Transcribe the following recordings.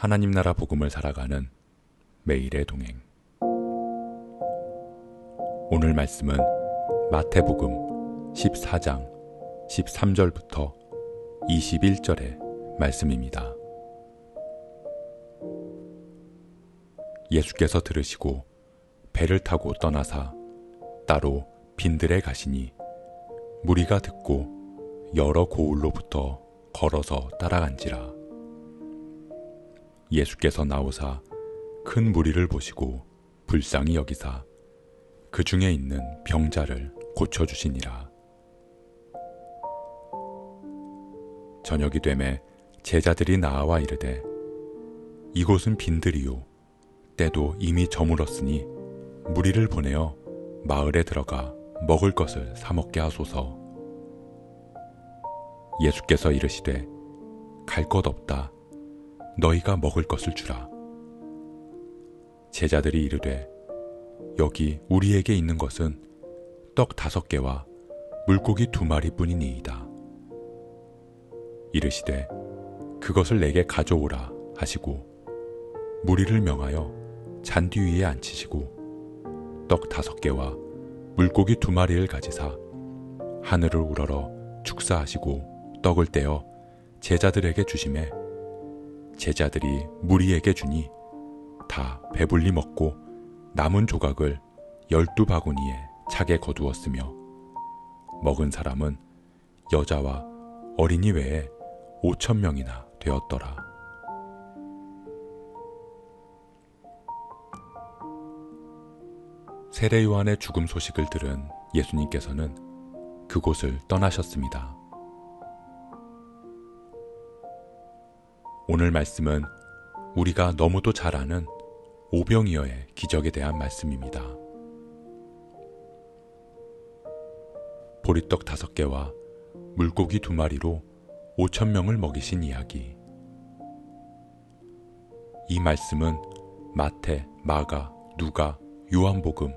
하나님 나라 복음을 살아가는 매일의 동행. 오늘 말씀은 마태복음 14장 13절부터 21절의 말씀입니다. 예수께서 들으시고 배를 타고 떠나사 따로 빈들에 가시니 무리가 듣고 여러 고을로부터 걸어서 따라간지라. 예수께서 나오사 큰 무리를 보시고 불쌍히 여기사 그 중에 있는 병자를 고쳐주시니라. 저녁이 되매 제자들이 나와 이르되 이곳은 빈들이요 때도 이미 저물었으니 무리를 보내어 마을에 들어가 먹을 것을 사 먹게 하소서. 예수께서 이르시되 갈 것 없다. 너희가 먹을 것을 주라. 제자들이 이르되 여기 우리에게 있는 것은 떡 5개와 물고기 2마리뿐이니이다. 이르시되 그것을 내게 가져오라 하시고 무리를 명하여 잔디 위에 앉히시고 떡 5개와 물고기 2마리를 가지사 하늘을 우러러 축사하시고 떡을 떼어 제자들에게 주시매 제자들이 무리에게 주니 다 배불리 먹고 남은 조각을 12바구니에 차게 거두었으며 먹은 사람은 여자와 어린이 외에 5,000명이나 되었더라. 세례 요한의 죽음 소식을 들은 예수님께서는 그곳을 떠나셨습니다. 오늘 말씀은 우리가 너무도 잘 아는 오병이어의 기적에 대한 말씀입니다. 보리떡 5개와 물고기 2마리로 5,000명을 먹이신 이야기. 이 말씀은 마태, 마가, 누가, 요한복음,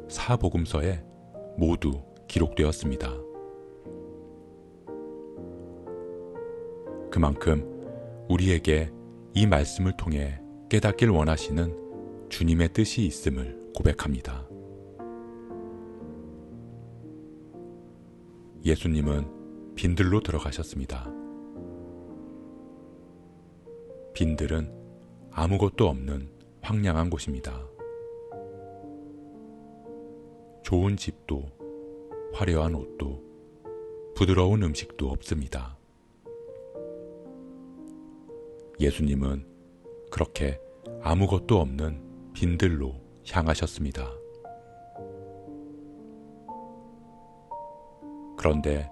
사복음서에 모두 기록되었습니다. 그만큼 우리에게 이 말씀을 통해 깨닫길 원하시는 주님의 뜻이 있음을 고백합니다. 예수님은 빈들로 들어가셨습니다. 빈들은 아무것도 없는 황량한 곳입니다. 좋은 집도 화려한 옷도 부드러운 음식도 없습니다. 예수님은 그렇게 아무것도 없는 빈들로 향하셨습니다. 그런데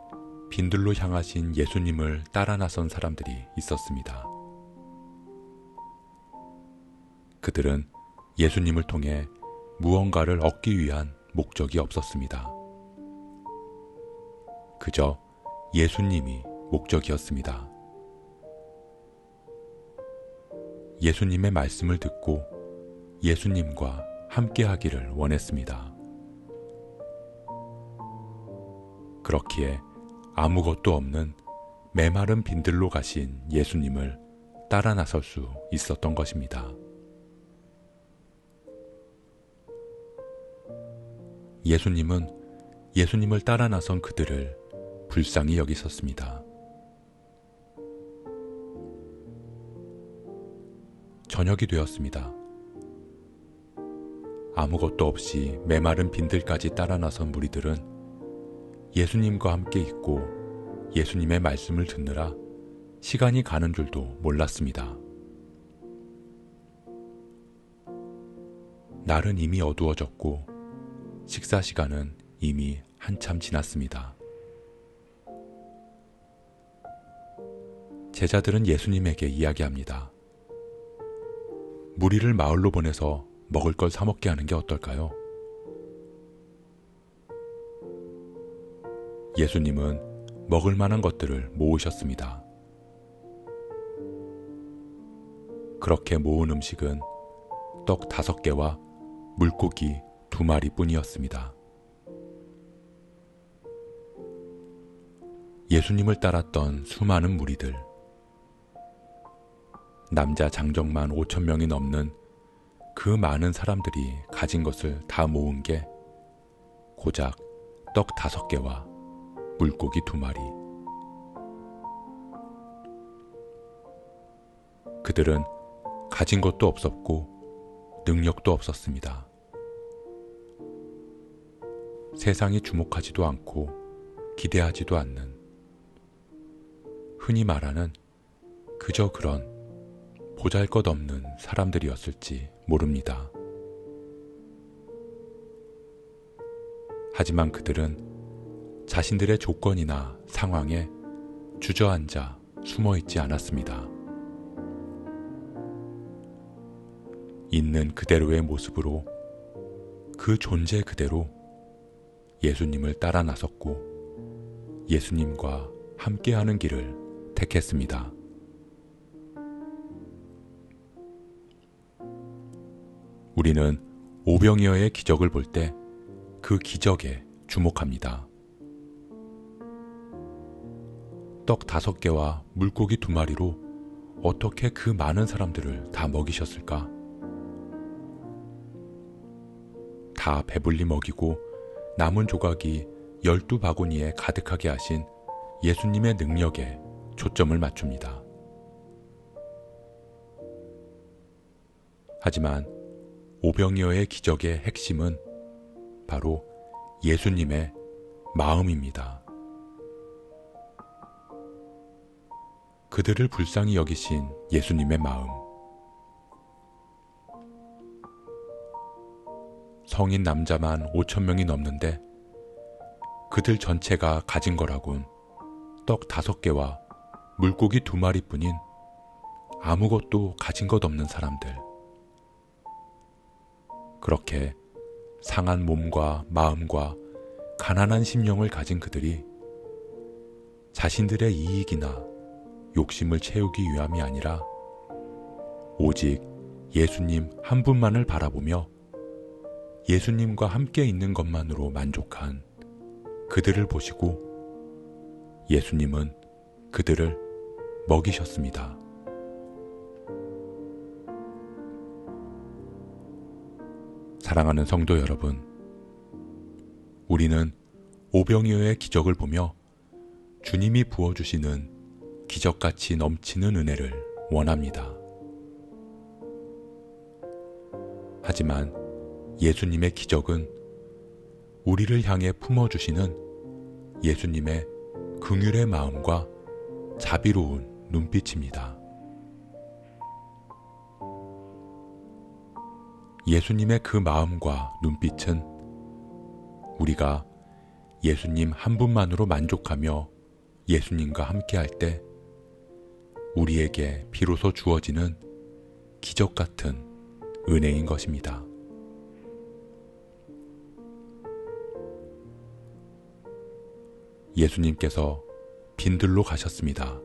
빈들로 향하신 예수님을 따라 나선 사람들이 있었습니다. 그들은 예수님을 통해 무언가를 얻기 위한 목적이 없었습니다. 그저 예수님이 목적이었습니다. 예수님의 말씀을 듣고 예수님과 함께 하기를 원했습니다. 그렇기에 아무것도 없는 메마른 빈들로 가신 예수님을 따라 나설 수 있었던 것입니다. 예수님은 예수님을 따라 나선 그들을 불쌍히 여기셨습니다. 저녁이 되었습니다. 아무것도 없이 메마른 빈들까지 따라 나선 무리들은 예수님과 함께 있고 예수님의 말씀을 듣느라 시간이 가는 줄도 몰랐습니다. 날은 이미 어두워졌고 식사 시간은 이미 한참 지났습니다. 제자들은 예수님에게 이야기합니다. 무리를 마을로 보내서 먹을 걸 사 먹게 하는 게 어떨까요? 예수님은 먹을 만한 것들을 모으셨습니다. 그렇게 모은 음식은 떡 5개와 물고기 2마리뿐이었습니다. 예수님을 따랐던 수많은 무리들, 남자 장정만 5천 명이 넘는 그 많은 사람들이 가진 것을 다 모은 게 고작 떡 5개와 물고기 2마리. 그들은 가진 것도 없었고 능력도 없었습니다. 세상이 주목하지도 않고 기대하지도 않는, 흔히 말하는 그저 그런 보잘것없는 사람들이었을지 모릅니다. 하지만 그들은 자신들의 조건이나 상황에 주저앉아 숨어있지 않았습니다. 있는 그대로의 모습으로, 그 존재 그대로 예수님을 따라 나섰고 예수님과 함께하는 길을 택했습니다. 우리는 오병이어의 기적을 볼 때 그 기적에 주목합니다. 떡 5개와 물고기 2마리로 어떻게 그 많은 사람들을 다 먹이셨을까? 다 배불리 먹이고 남은 조각이 12바구니에 가득하게 하신 예수님의 능력에 초점을 맞춥니다. 하지만 오병이어의 기적의 핵심은 바로 예수님의 마음입니다. 그들을 불쌍히 여기신 예수님의 마음. 성인 남자만 5천 명이 넘는데 그들 전체가 가진 거라곤 떡 5개와 물고기 2마리뿐인 아무것도 가진 것 없는 사람들. 그렇게 상한 몸과 마음과 가난한 심령을 가진 그들이 자신들의 이익이나 욕심을 채우기 위함이 아니라 오직 예수님 한 분만을 바라보며 예수님과 함께 있는 것만으로 만족한 그들을 보시고 예수님은 그들을 먹이셨습니다. 사랑하는 성도 여러분, 우리는 오병이어의 기적을 보며 주님이 부어주시는 기적같이 넘치는 은혜를 원합니다. 하지만 예수님의 기적은 우리를 향해 품어주시는 예수님의 긍휼의 마음과 자비로운 눈빛입니다. 예수님의 그 마음과 눈빛은 우리가 예수님 한 분만으로 만족하며 예수님과 함께할 때 우리에게 비로소 주어지는 기적 같은 은혜인 것입니다. 예수님께서 빈들로 가셨습니다.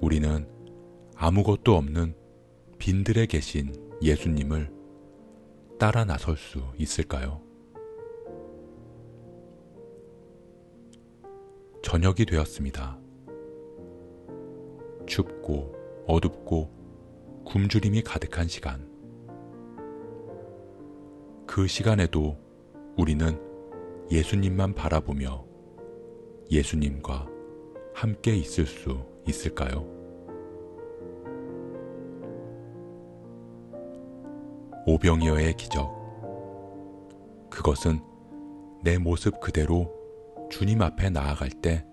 우리는 아무것도 없는 빈들에 계신 예수님을 따라 나설 수 있을까요? 저녁이 되었습니다. 춥고 어둡고 굶주림이 가득한 시간. 그 시간에도 우리는 예수님만 바라보며 예수님과 함께 있을 수 있을까요? 오병이어의 기적. 그것은 내 모습 그대로 주님 앞에 나아갈 때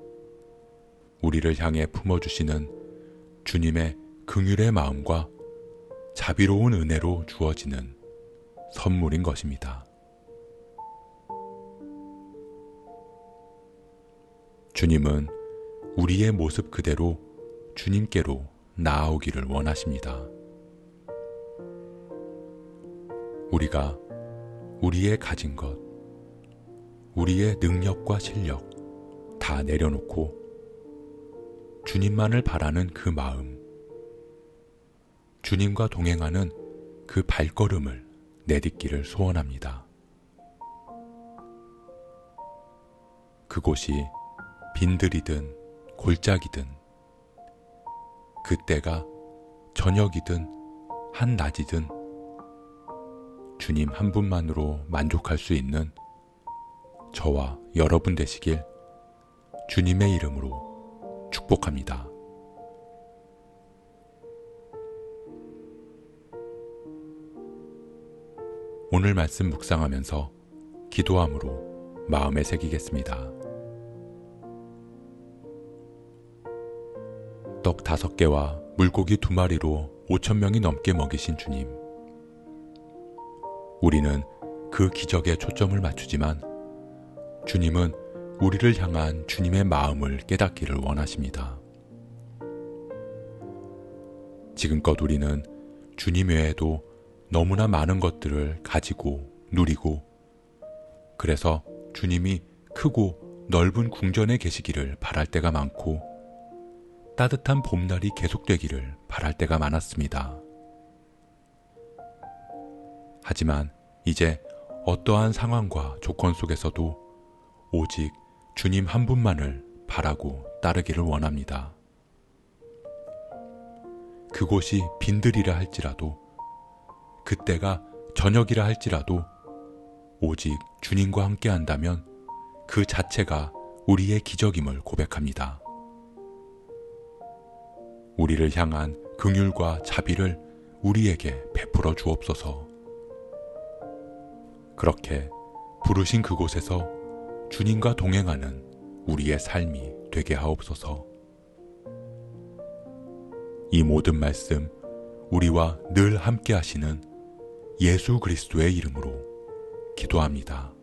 우리를 향해 품어주시는 주님의 긍휼의 마음과 자비로운 은혜로 주어지는 선물인 것입니다. 주님은 우리의 모습 그대로 주님께로 나아오기를 원하십니다. 우리가 우리의 가진 것, 우리의 능력과 실력 다 내려놓고 주님만을 바라는 그 마음, 주님과 동행하는 그 발걸음을 내딛기를 소원합니다. 그곳이 빈들이든 골짜기든 그때가 저녁이든 한낮이든 주님 한 분만으로 만족할 수 있는 저와 여러분 되시길 주님의 이름으로 축복합니다. 오늘 말씀 묵상하면서 기도함으로 마음에 새기겠습니다. 떡 5개와 물고기 2마리로 5,000명이 넘게 먹이신 주님. 우리는 그 기적에 초점을 맞추지만 주님은 우리를 향한 주님의 마음을 깨닫기를 원하십니다. 지금껏 우리는 주님 외에도 너무나 많은 것들을 가지고 누리고 그래서 주님이 크고 넓은 궁전에 계시기를 바랄 때가 많고 따뜻한 봄날이 계속되기를 바랄 때가 많았습니다. 하지만 이제 어떠한 상황과 조건 속에서도 오직 주님 한 분만을 바라고 따르기를 원합니다. 그곳이 빈들이라 할지라도 그때가 저녁이라 할지라도 오직 주님과 함께 한다면 그 자체가 우리의 기적임을 고백합니다. 우리를 향한 긍휼과 자비를 우리에게 베풀어 주옵소서. 그렇게 부르신 그곳에서 주님과 동행하는 우리의 삶이 되게 하옵소서. 이 모든 말씀 우리와 늘 함께 하시는 예수 그리스도의 이름으로 기도합니다.